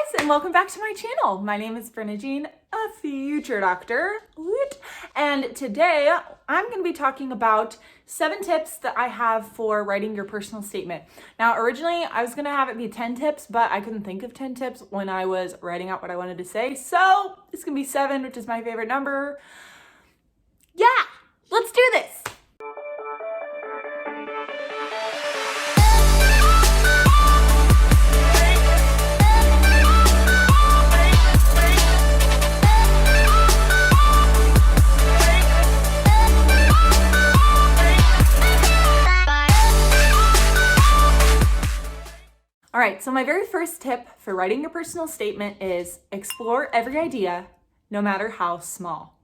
guys, and welcome back to my channel. My name is Brenna Jean, a future doctor, and today I'm going to be talking about 7 tips that I have for writing your personal statement. Now, originally I was going to have it be 10 tips, but I couldn't think of 10 tips when I was writing out what I wanted to say, so it's going to be 7, which is my favorite number. Yeah, let's do this. All right, so my very first tip for writing your personal statement is explore every idea, no matter how small.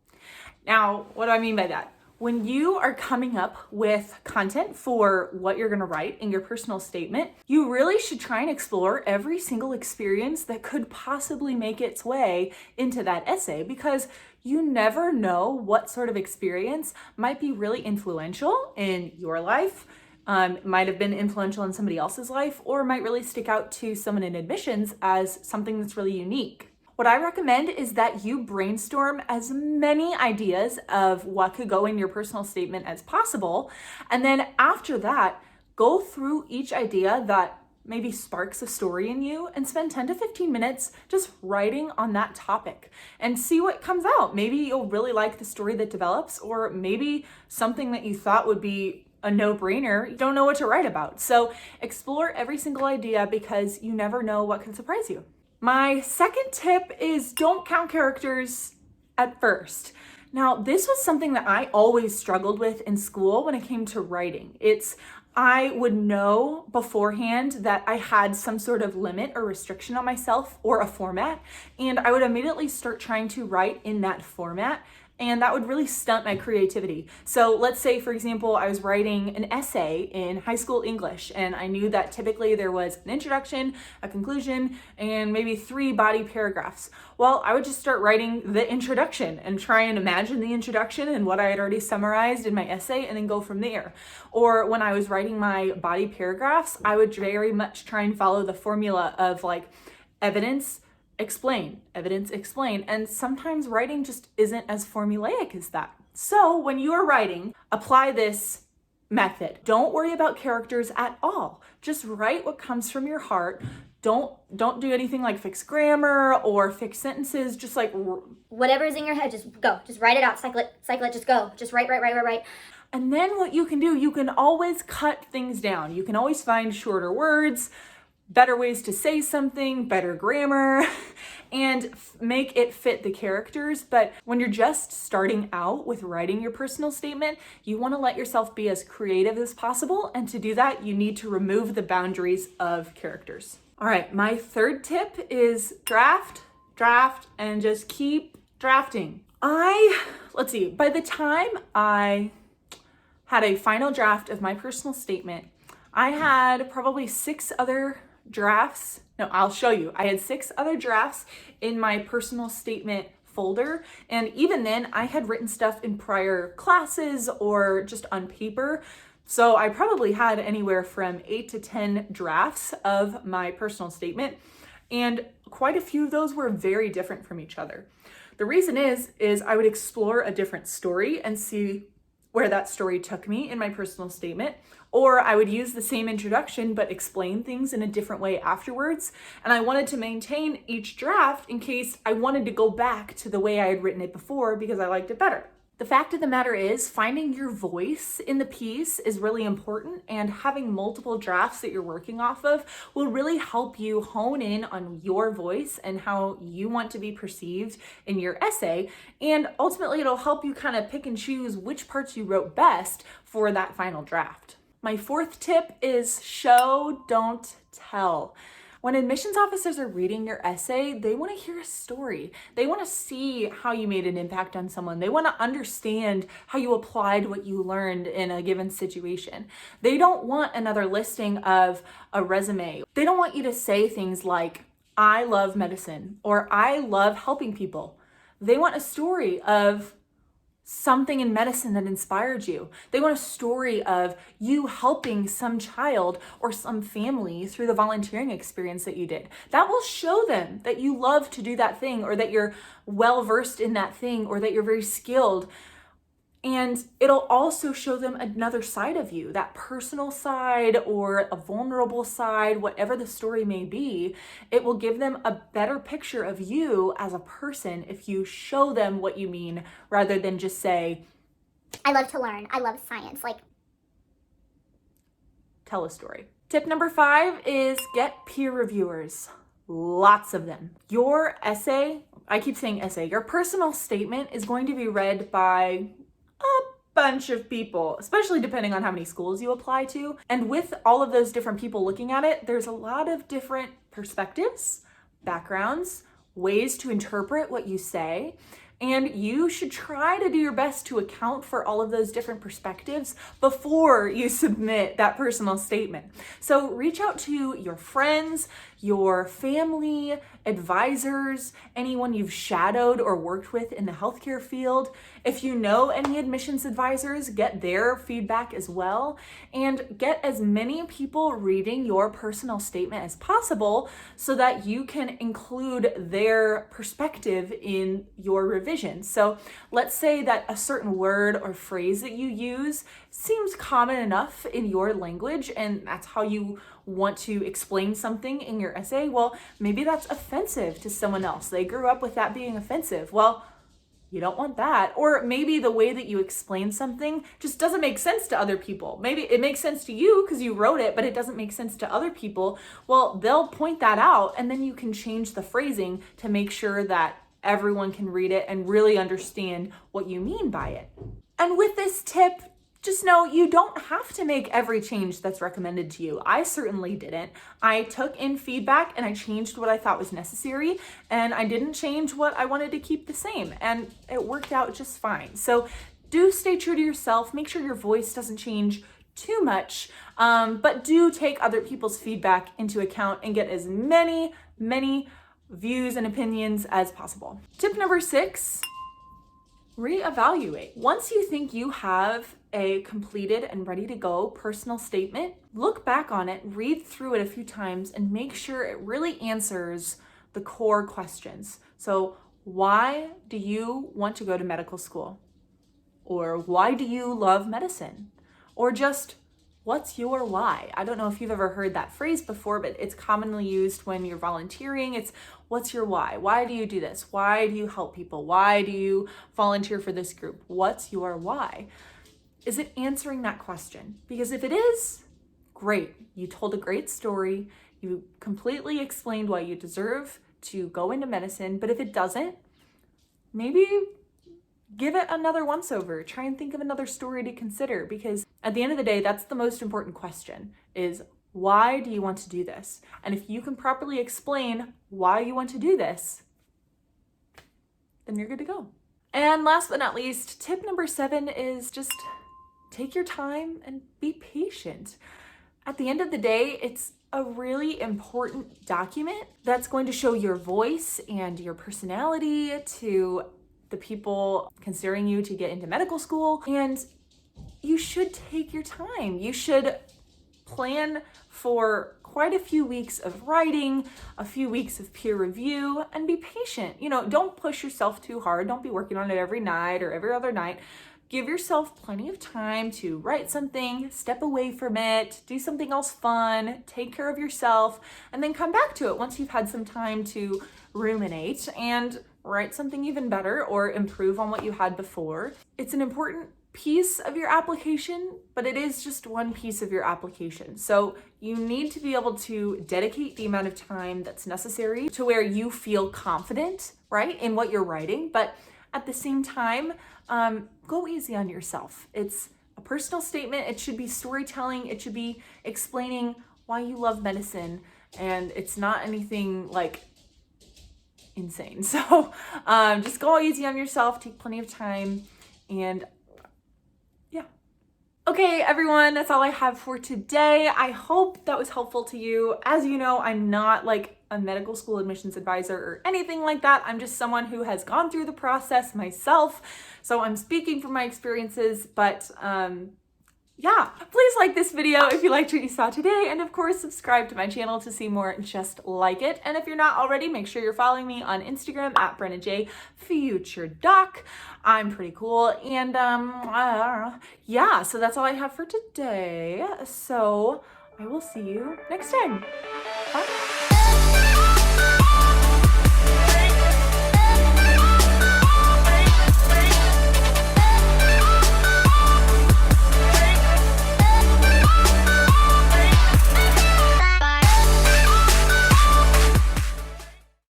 Now, what do I mean by that? When you are coming up with content for what you're gonna write in your personal statement, you really should try and explore every single experience that could possibly make its way into that essay, because you never know what sort of experience might be really influential in your life, might have been influential in somebody else's life, or might really stick out to someone in admissions as something that's really unique. What I recommend is that you brainstorm as many ideas of what could go in your personal statement as possible, and then after that, go through each idea that maybe sparks a story in you and spend 10 to 15 minutes just writing on that topic and see what comes out. Maybe you'll really like the story that develops, or maybe something that you thought would be a no-brainer, you don't know what to write about. So explore every single idea, because you never know what can surprise you. My second tip is don't count characters at first. Now, this was something that I always struggled with in school when it came to writing. I would know beforehand that I had some sort of limit or restriction on myself or a format, and I would immediately start trying to write in that format, and that would really stunt my creativity. So let's say, for example, I was writing an essay in high school English, and I knew that typically there was an introduction, a conclusion, and maybe 3 body paragraphs. Well, I would just start writing the introduction and try and imagine the introduction and what I had already summarized in my essay, and then go from there. Or when I was writing my body paragraphs, I would very much try and follow the formula of like evidence, explain, evidence, explain. And sometimes writing just isn't as formulaic as that. So when you are writing, apply this method. Don't worry about characters at all. Just write what comes from your heart. Don't do anything like fix grammar or fix sentences. Just like whatever's in your head, just go. Just write it out, cycle it, just go. Just write. And then what you can do, you can always cut things down. You can always find shorter words, better ways to say something, better grammar, and make it fit the characters. But when you're just starting out with writing your personal statement, you want to let yourself be as creative as possible. And to do that, you need to remove the boundaries of characters. All right, my third tip is draft, and just keep drafting. Let's see, by the time I had a final draft of my personal statement, I had probably 6 other drafts. No, I'll show you. I had 6 other drafts in my personal statement folder. And even then, I had written stuff in prior classes or just on paper. So I probably had anywhere from 8 to 10 drafts of my personal statement. And quite a few of those were very different from each other. The reason is I would explore a different story and see where that story took me in my personal statement, or I would use the same introduction but explain things in a different way afterwards. And I wanted to maintain each draft in case I wanted to go back to the way I had written it before because I liked it better. The fact of the matter is, finding your voice in the piece is really important, and having multiple drafts that you're working off of will really help you hone in on your voice and how you want to be perceived in your essay. And ultimately, it'll help you kind of pick and choose which parts you wrote best for that final draft. My fourth tip is show, don't tell. When admissions officers are reading your essay, they want to hear a story. They want to see how you made an impact on someone. They want to understand how you applied what you learned in a given situation. They don't want another listing of a resume. They don't want you to say things like, I love medicine, or I love helping people. They want a story of something in medicine that inspired you. They want a story of you helping some child or some family through the volunteering experience that you did. That will show them that you love to do that thing, or that you're well versed in that thing, or that you're very skilled. And it'll also show them another side of you, that personal side or a vulnerable side, whatever the story may be. It will give them a better picture of you as a person if you show them what you mean, rather than just say, I love to learn. I love science. Like, tell a story. Tip number 5 is get peer reviewers. Lots of them. Your essay, I keep saying essay, your personal statement is going to be read by a bunch of people, especially depending on how many schools you apply to. And with all of those different people looking at it, there's a lot of different perspectives, backgrounds, ways to interpret what you say. And you should try to do your best to account for all of those different perspectives before you submit that personal statement. So reach out to your friends, your family, advisors, anyone you've shadowed or worked with in the healthcare field. If you know any admissions advisors, get their feedback as well, and get as many people reading your personal statement as possible so that you can include their perspective in your revision. So let's say that a certain word or phrase that you use seems common enough in your language, and that's how you want to explain something in your essay. Well, maybe that's offensive to someone else. They grew up with that being offensive. Well, you don't want that. Or maybe the way that you explain something just doesn't make sense to other people. Maybe it makes sense to you because you wrote it, but it doesn't make sense to other people. Well, they'll point that out, and then you can change the phrasing to make sure that everyone can read it and really understand what you mean by it. And with this tip, just know you don't have to make every change that's recommended to you. I certainly didn't. I took in feedback and I changed what I thought was necessary, and I didn't change what I wanted to keep the same, and it worked out just fine. So do stay true to yourself. Make sure your voice doesn't change too much, but do take other people's feedback into account and get as many views and opinions as possible. Tip number 6, reevaluate. Once you think you have a completed and ready to go personal statement, look back on it, read through it a few times, and make sure it really answers the core questions. So why do you want to go to medical school? Or why do you love medicine? Or just, what's your why? I don't know if you've ever heard that phrase before, but it's commonly used when you're volunteering. It's, what's your why? Why do you do this? Why do you help people? Why do you volunteer for this group? What's your why? Is it answering that question? Because if it is, great. You told a great story. You completely explained why you deserve to go into medicine. But if it doesn't, maybe give it another once over. Try and think of another story to consider, because at the end of the day, that's the most important question, is why do you want to do this? And if you can properly explain why you want to do this, then you're good to go. And last but not least, tip number 7 is just take your time and be patient. At the end of the day, it's a really important document that's going to show your voice and your personality to the people considering you to get into medical school. And you should take your time. You should plan for quite a few weeks of writing, a few weeks of peer review, and be patient. Don't push yourself too hard. Don't be working on it every night or every other night. Give yourself plenty of time to write something, step away from it, do something else fun, take care of yourself, and then come back to it once you've had some time to ruminate and write something even better or improve on what you had before. It's an important piece of your application, but it is just one piece of your application. So you need to be able to dedicate the amount of time that's necessary to where you feel confident, right, in what you're writing, but at the same time, go easy on yourself. It's a personal statement. It should be storytelling. It should be explaining why you love medicine, and it's not anything like insane. So just go easy on yourself, take plenty of time, and yeah. Okay, everyone, that's all I have for today. I hope that was helpful to you. As you know, I'm not like a medical school admissions advisor or anything like that. I'm just someone who has gone through the process myself. So I'm speaking from my experiences, but yeah, please like this video if you liked what you saw today, and of course subscribe to my channel to see more just like it. And if you're not already, make sure you're following me on Instagram at BrennaJFutureDoc. I'm pretty cool, and yeah, so that's all I have for today. So I will see you next time. Bye.